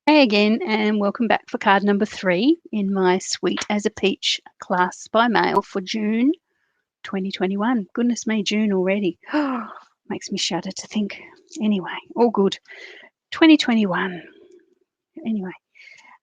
Hey again, and welcome back for card number 3 in my Sweet as a Peach class by mail for June 2021. Goodness me, June already. Makes me shudder to think. Anyway, all good. 2021. Anyway,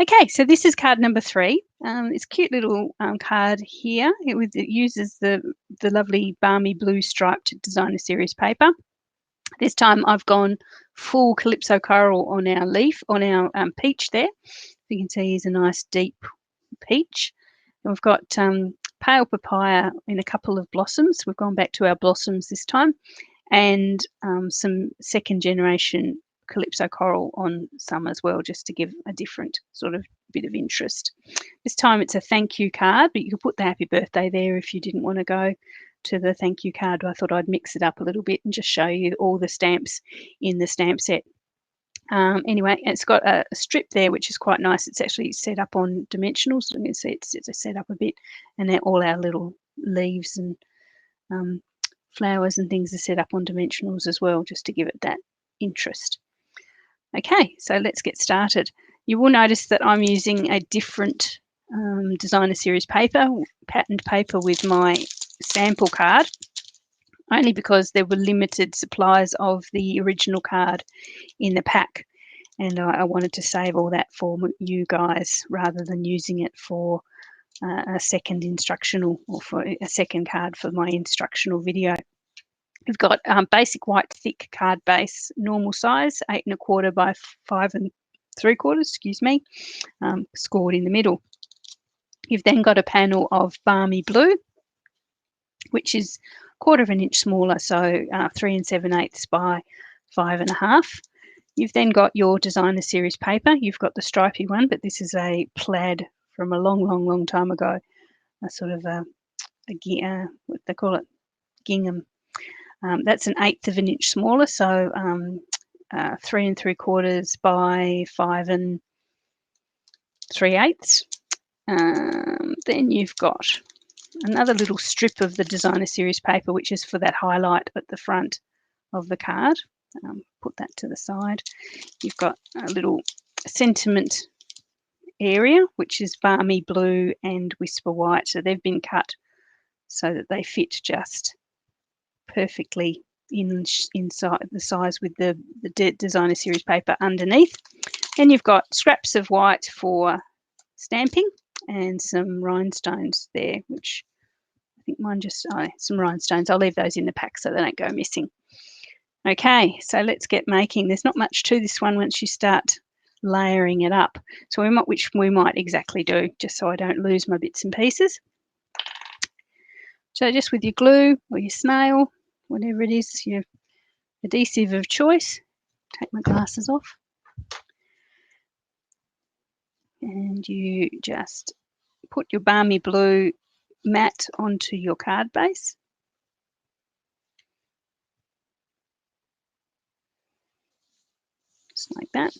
okay, so this is card number 3. It's a cute little card here. It uses the lovely balmy blue striped designer series paper. This time I've gone full Calypso Coral on our leaf, on our peach there. You can see is a nice deep peach. And we've got pale papaya in a couple of blossoms. We've gone back to our blossoms this time, and some second generation Calypso Coral on some as well, just to give a different sort of bit of interest. This time it's a thank you card, but you could put the happy birthday there if you didn't want to go to the thank you card. I thought I'd mix it up a little bit and just show you all the stamps in the stamp set. Anyway, it's got a strip there, which is quite nice. It's actually set up on dimensionals. So you can see it's set up a bit, and all our little leaves and flowers and things are set up on dimensionals as well, just to give it that interest. Okay, so let's get started. You will notice that I'm using a different designer series paper, patterned paper, with my sample card, only because there were limited supplies of the original card in the pack, and I wanted to save all that for you guys rather than using it for a second instructional, or for a second card for my instructional video. We've got basic white thick card base, normal size, 8 1/4 by 5 3/4, excuse me, scored in the middle. You've then got a panel of balmy blue, which is 1/4 inch smaller, so 3 7/8 by 5 1/2. You've then got your designer series paper. You've got the stripy one, but this is a plaid from a long time ago, a sort of what they call it, gingham. That's an 1/8 inch smaller, so 3 3/4 by 5 3/8. Then you've got another little strip of the designer series paper, which is for that highlight at the front of the card. Put that to the side. You've got a little sentiment area, which is balmy blue and whisper white. So they've been cut so that they fit just perfectly inside the size with the designer series paper underneath. And you've got scraps of white for stamping and some rhinestones there, which I think mine just, some rhinestones. I'll leave those in the pack so they don't go missing. Okay, so let's get making. There's not much to this one once you start layering it up. So which we might exactly do, just so I don't lose my bits and pieces. So just with your glue or your snail, whatever it is, your adhesive of choice. Take my glasses off. And you just put your balmy blue mat onto your card base. Just like that.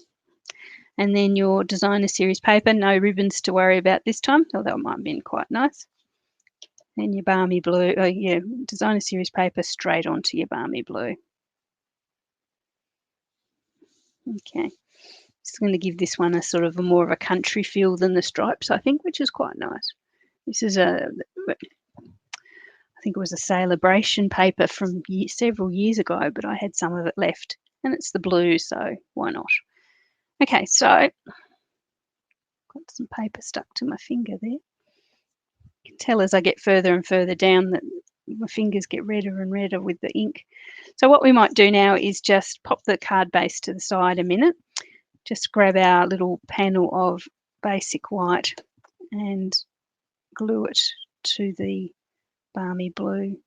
And then your designer series paper, no ribbons to worry about this time, although that might have been quite nice. Then your balmy blue, designer series paper straight onto your balmy blue. Okay, just going to give this one a sort of more of a country feel than the stripes, I think, which is quite nice. This is I think it was a Celebration paper from several years ago, but I had some of it left, and it's the blue, so why not? Okay, so got some paper stuck to my finger there. You can tell as I get further and further down that my fingers get redder and redder with the ink. So what we might do now is just pop the card base to the side a minute. Just grab our little panel of basic white and glue it to the balmy blue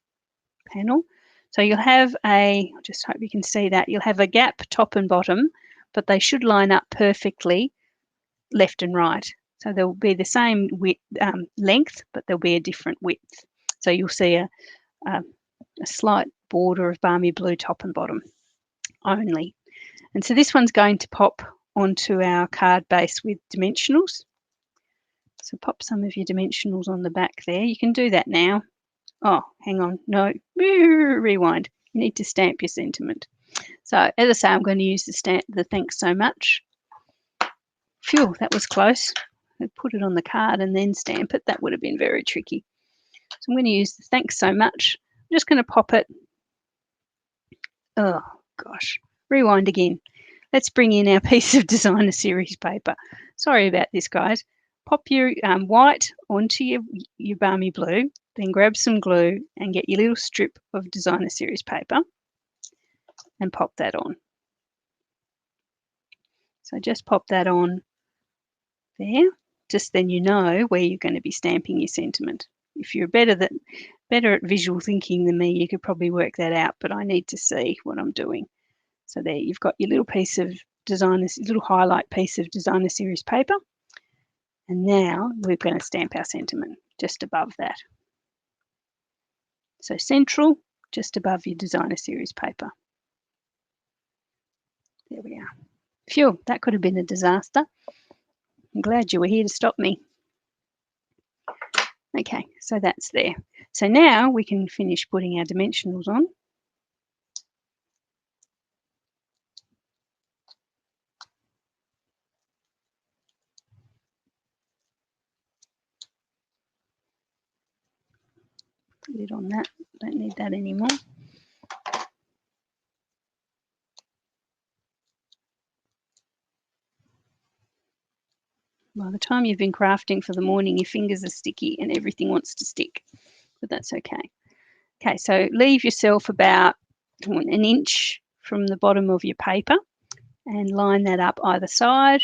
panel. So you'll have I just hope you can see that, you'll have a gap top and bottom, but they should line up perfectly left and right. So they'll be the same width, length, but there'll be a different width. So you'll see a slight border of balmy blue top and bottom only. And so this one's going to pop onto our card base with dimensionals. So pop some of your dimensionals on the back there. You can do that now. Oh, hang on, no, rewind. You need to stamp your sentiment. So as I say, I'm going to use the thanks so much. Phew, that was close. I put it on the card and then stamp it. That would have been very tricky. So I'm going to use the thanks so much. I'm just going to pop it. Oh, gosh. Rewind again. Let's bring in our piece of designer series paper. Sorry about this, guys. Pop your white onto your balmy blue, then grab some glue and get your little strip of designer series paper and pop that on. So just pop that on there. Just then you know where you're going to be stamping your sentiment. If you're better at visual thinking than me, you could probably work that out, but I need to see what I'm doing. So there you've got your little piece of little highlight piece of designer series paper. And now we're going to stamp our sentiment just above that. So central, just above your designer series paper. There we are. Phew, that could have been a disaster. I'm glad you were here to stop me. Okay, so that's there. So now we can finish putting our dimensionals on. Lid on that, don't need that anymore. By the time you've been crafting for the morning, your fingers are sticky and everything wants to stick, but that's okay. Okay, so leave yourself about an inch from the bottom of your paper and line that up either side.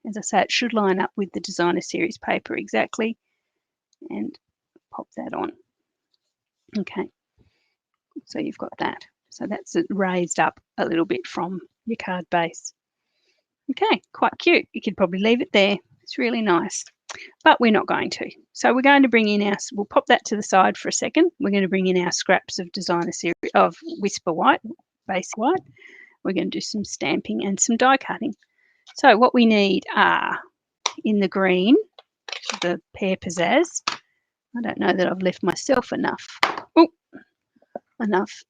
As I say, it should line up with the designer series paper exactly, and pop that on. Okay, so you've got that. So that's raised up a little bit from your card base. Okay, quite cute. You could probably leave it there. It's really nice, but we're not going to. So we're going to bring in we'll pop that to the side for a second. We're going to bring in our scraps of designer series of Whisper White, base white. We're going to do some stamping and some die cutting. So what we need are, in the green, the Pear Pizzazz. I don't know that I've left myself enough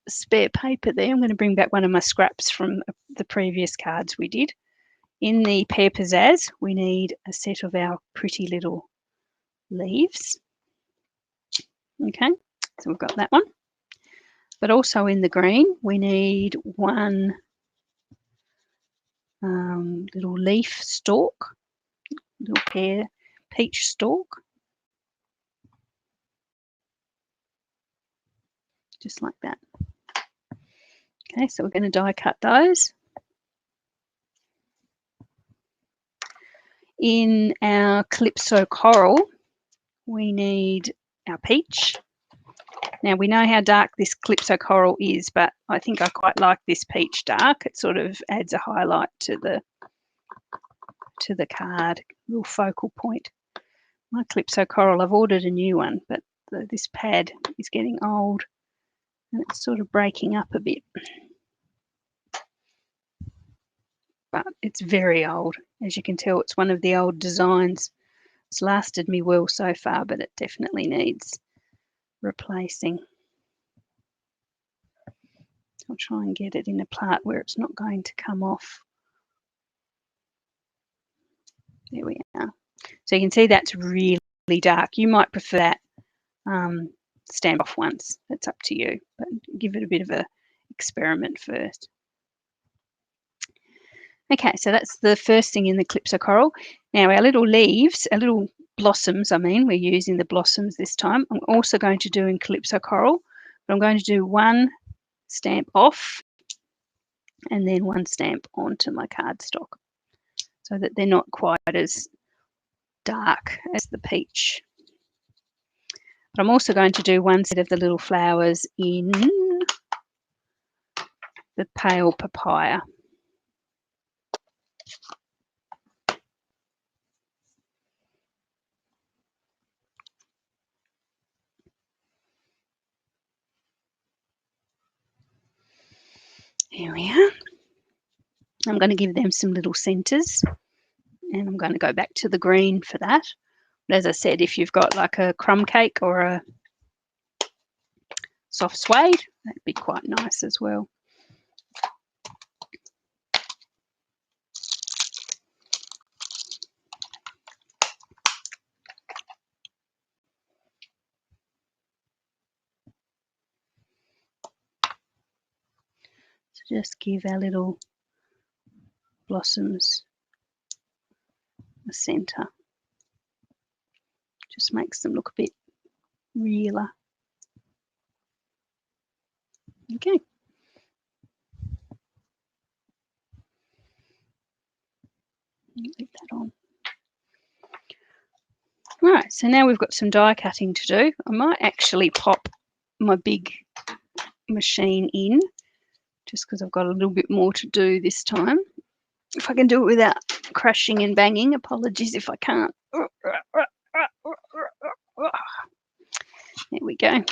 spare paper there. I'm going to bring back one of my scraps from the previous cards we did. In the Pear Pizzazz, we need a set of our pretty little leaves. Okay, so we've got that one. But also in the green, we need one little leaf stalk, little peach stalk. Just like that. Okay, so we're going to die cut those. In our Calypso Coral, we need our peach. Now we know how dark this Calypso Coral is, but I think I quite like this peach dark. It sort of adds a highlight to the card, real focal point. My Calypso Coral, I've ordered a new one, but this pad is getting old and it's sort of breaking up a bit. But it's very old. As you can tell, it's one of the old designs. It's lasted me well so far, but it definitely needs replacing. I'll try and get it in a part where it's not going to come off. There we are. So you can see that's really dark. You might prefer that stamp off once. That's up to you, but give it a bit of a experiment first. Okay, so that's the first thing in the Calypso Coral. Now our little leaves, our little blossoms, we're using the blossoms this time. I'm also going to do in Calypso Coral, but I'm going to do one stamp off and then one stamp onto my cardstock so that they're not quite as dark as the peach. But I'm also going to do one set of the little flowers in the pale papaya. Here we are. I'm going to give them some little centres and I'm going to go back to the green for that. But as I said, if you've got like a crumb cake or a soft suede, that'd be quite nice as well. to just give our little blossoms a centre. Just makes them look a bit realer. Okay. Leave that on. Right, so now we've got some die cutting to do. I might actually pop my big machine in just because I've got a little bit more to do this time. If I can do it without crashing and banging, apologies if I can't. There we go.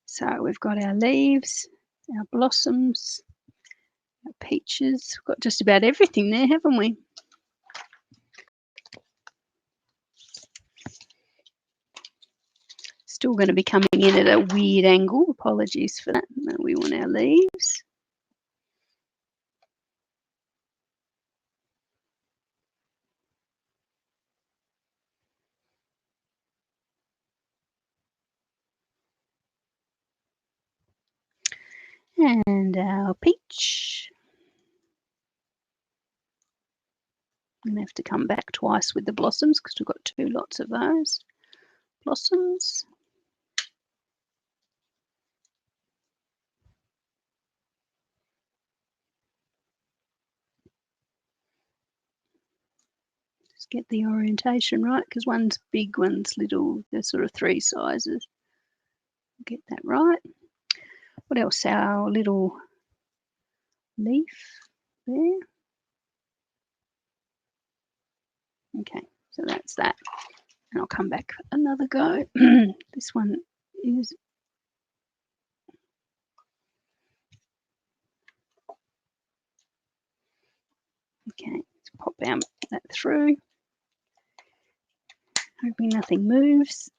So we've got our leaves, our blossoms, our peaches. We've got just about everything there, haven't we? Still going to be coming in at a weird angle. Apologies for that. No, we want our leaves. And our peach. I'm going to have to come back twice with the blossoms because we've got 2 lots of those blossoms. Just get the orientation right because one's big, one's little. They're sort of 3 sizes. Get that right. What else? Our little leaf there. Okay, so that's that. And I'll come back another go. This one is okay. Let's pop that through. Hoping nothing moves.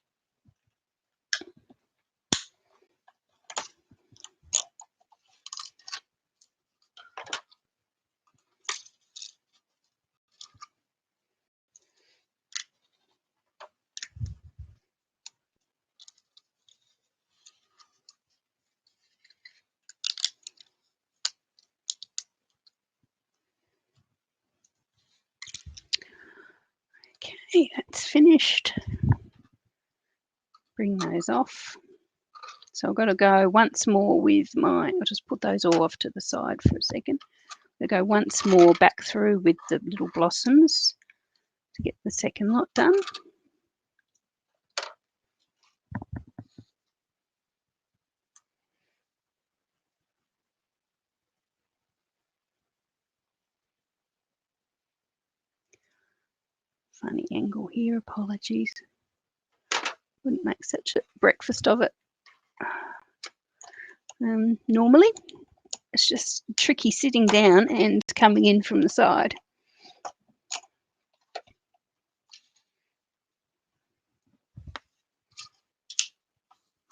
Okay, that's finished. Bring those off. So I've got to go once more with I'll just put those all off to the side for a second. I'll go once more back through with the little blossoms to get the second lot done. Funny angle here, apologies. Wouldn't make such a breakfast of it. Normally, it's just tricky sitting down and coming in from the side.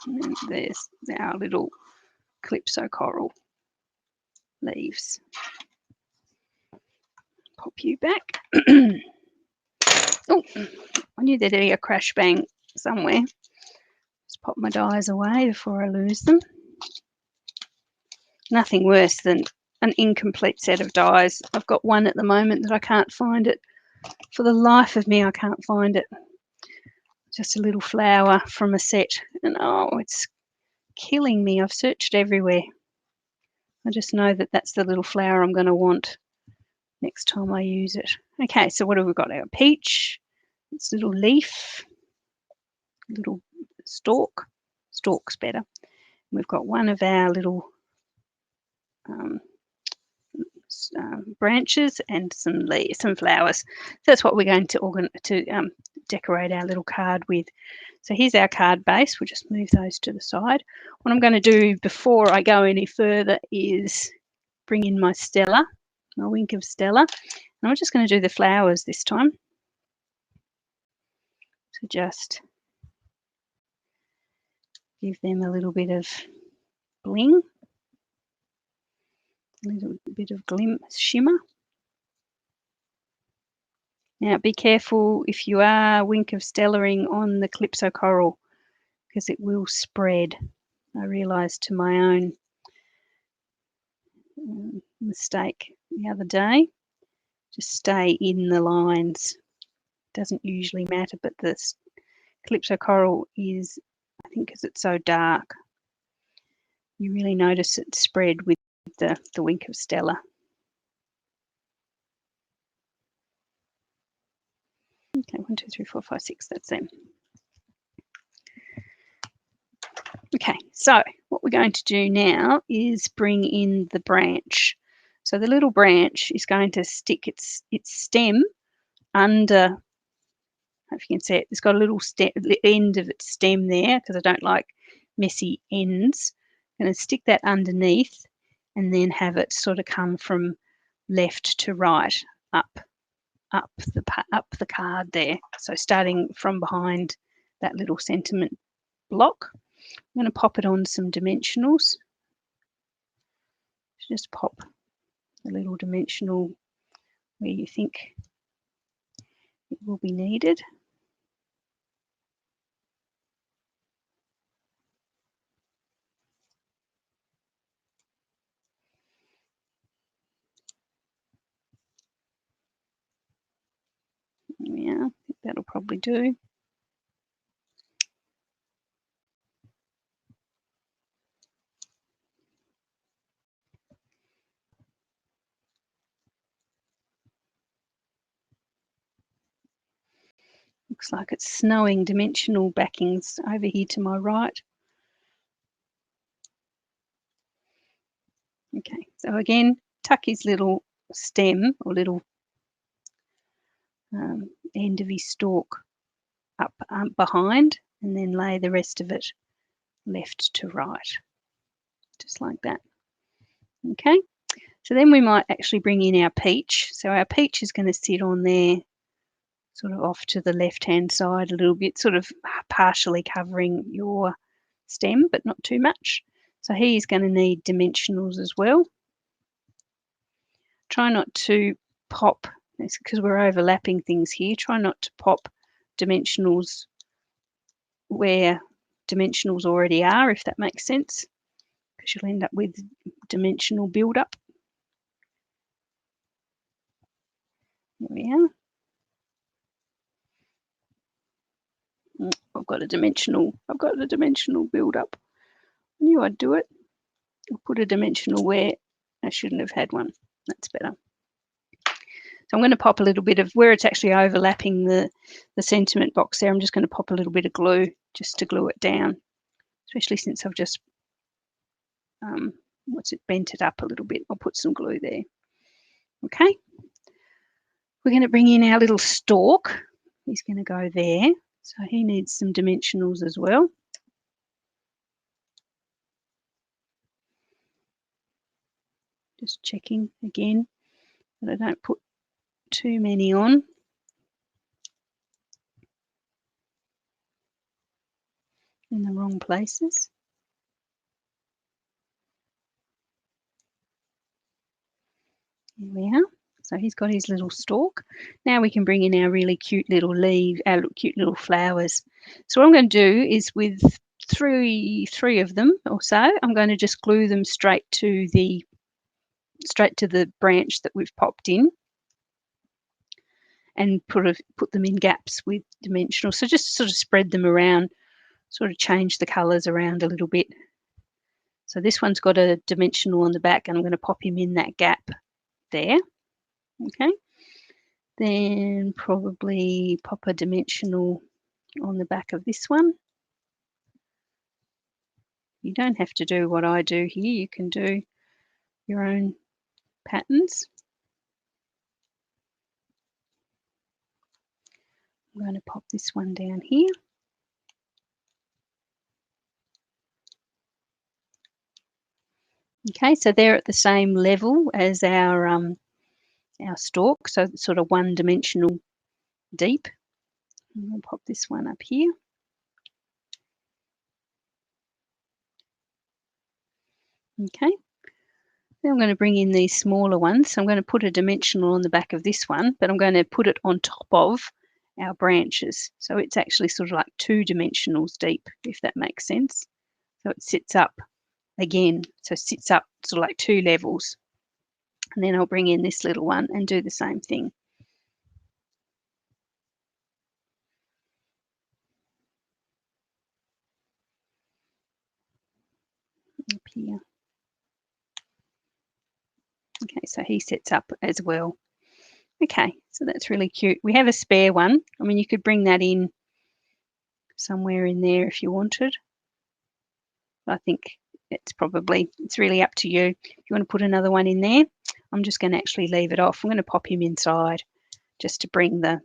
And then there's our little Calypso coral leaves. Pop you back. Oh, I knew there'd be a crash bang somewhere. Just pop my dies away before I lose them. Nothing worse than an incomplete set of dies. I've got one at the moment that I can't find it. For the life of me, I can't find it. Just a little flower from a set. And oh, it's killing me. I've searched everywhere. I just know that that's the little flower I'm going to want next time I use it. Okay, so what have we got? Our peach. It's little leaf. Little stalk. Stalk's better. We've got one of our little branches and some leaves, some flowers. So that's what we're going to decorate our little card with. So here's our card base. We'll just move those to the side. What I'm going to do before I go any further is bring in my Stella, my Wink of Stella. And I'm just going to do the flowers this time. So just give them a little bit of bling, a little bit of shimmer. Now be careful if you are Wink of Stellaing on the Calypso coral because it will spread. I realised to my own mistake the other day. Just stay in the lines. Doesn't usually matter, but this Calypso Coral is, I think because it's so dark, you really notice it spread with the wink of Stella. Okay, 1, 2, 3, 4, 5, 6, that's them. Okay, so what we're going to do now is bring in the branch. So the little branch is going to stick its stem under, I don't know if you can see it, it's got a little end of its stem there because I don't like messy ends. I'm going to stick that underneath and then have it sort of come from left to right up the card there. So starting from behind that little sentiment block, I'm going to pop it on some dimensionals. Just pop the little dimensional where you think it will be needed. Yeah, I think that'll probably do. Looks like it's snowing dimensional backings over here to my right. Okay, so again, tuck his little stem or little end of his stalk up behind, and then lay the rest of it left to right, just like that. Okay, so then we might actually bring in our peach. So our peach is going to sit on there, sort of off to the left-hand side a little bit, sort of partially covering your stem, but not too much. So he's going to need dimensionals as well. Try not to pop, because we're overlapping things here, try not to pop dimensionals where dimensionals already are, if that makes sense, because you'll end up with dimensional build-up. There we are. I've got a dimensional build-up. I knew I'd do it. I'll put a dimensional where I shouldn't have had one. That's better. So I'm going to pop a little bit of, where it's actually overlapping the sentiment box there, I'm just going to pop a little bit of glue just to glue it down, especially since I've just, bent it up a little bit. I'll put some glue there. Okay. We're going to bring in our little stalk. He's going to go there. So he needs some dimensionals as well. Just checking again that I don't put too many on. In the wrong places. Here we are. So he's got his little stalk. Now we can bring in our really cute little leaves, our cute little flowers. So what I'm going to do is with three of them or so, I'm going to just glue them straight to the branch that we've popped in, and put them in gaps with dimensional. So just sort of spread them around, sort of change the colours around a little bit. So this one's got a dimensional on the back, and I'm going to pop him in that gap there. Okay, then probably pop a dimensional on the back of this one. You don't have to do what I do here. You can do your own patterns. I'm going to pop this one down here. Okay, so they're at the same level as our stalk, so it's sort of one-dimensional deep. I'm going to pop this one up here. Okay, then I'm going to bring in these smaller ones. So I'm going to put a dimensional on the back of this one, but I'm going to put it on top of our branches. So it's actually sort of like 2 dimensionals deep, if that makes sense. So it sits up again, so it sits up sort of like 2 levels. And then I'll bring in this little one and do the same thing. Up here. Okay, so he sets up as well. Okay, so that's really cute. We have a spare one. I mean, you could bring that in somewhere in there if you wanted. I think it's really up to you. If you want to put another one in there, I'm just going to actually leave it off. I'm going to pop him inside just to bring the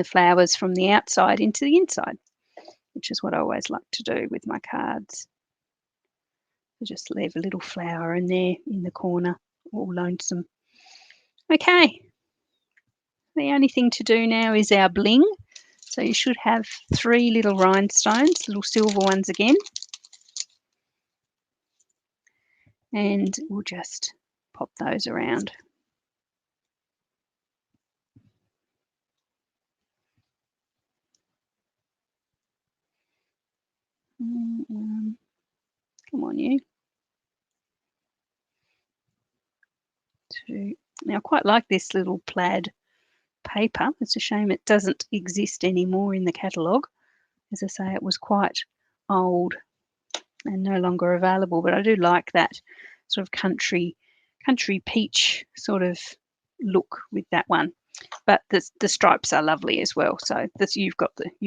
flowers from the outside into the inside, which is what I always like to do with my cards. I just leave a little flower in there in the corner, all lonesome. Okay, the only thing to do now is our bling. So you should have 3 little rhinestones, little silver ones again. And we'll just pop those around. Come on, you. 2. Now, I quite like this little plaid paper. It's a shame it doesn't exist anymore in the catalogue. As I say, it was quite old and no longer available, but I do like that sort of country peach sort of look with that one. But the stripes are lovely as well. So you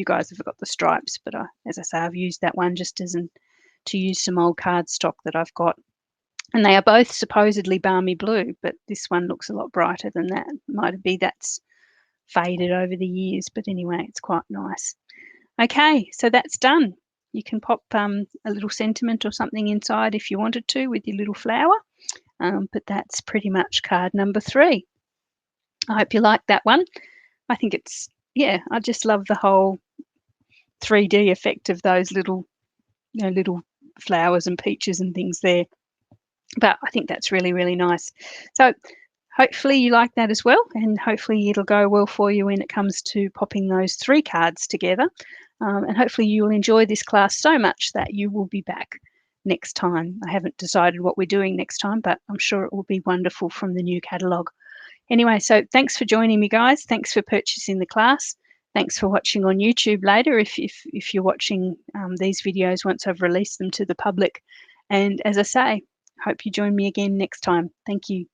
guys have got the stripes, but as I say, I've used that one just to use some old cardstock that I've got. And they are both supposedly balmy blue, but this one looks a lot brighter than that. Might be that's faded over the years, but anyway, it's quite nice. Okay, so that's done. You can pop a little sentiment or something inside if you wanted to with your little flower, but that's pretty much card number 3. I hope you like that one. I think I just love the whole 3D effect of those little flowers and peaches and things there. But I think that's really, really nice. So hopefully you like that as well, and hopefully it'll go well for you when it comes to popping those 3 cards together. And hopefully you'll enjoy this class so much that you will be back next time. I haven't decided what we're doing next time, but I'm sure it will be wonderful from the new catalogue. Anyway, so thanks for joining me, guys. Thanks for purchasing the class. Thanks for watching on YouTube later if you're watching these videos once I've released them to the public. And as I say, hope you join me again next time. Thank you.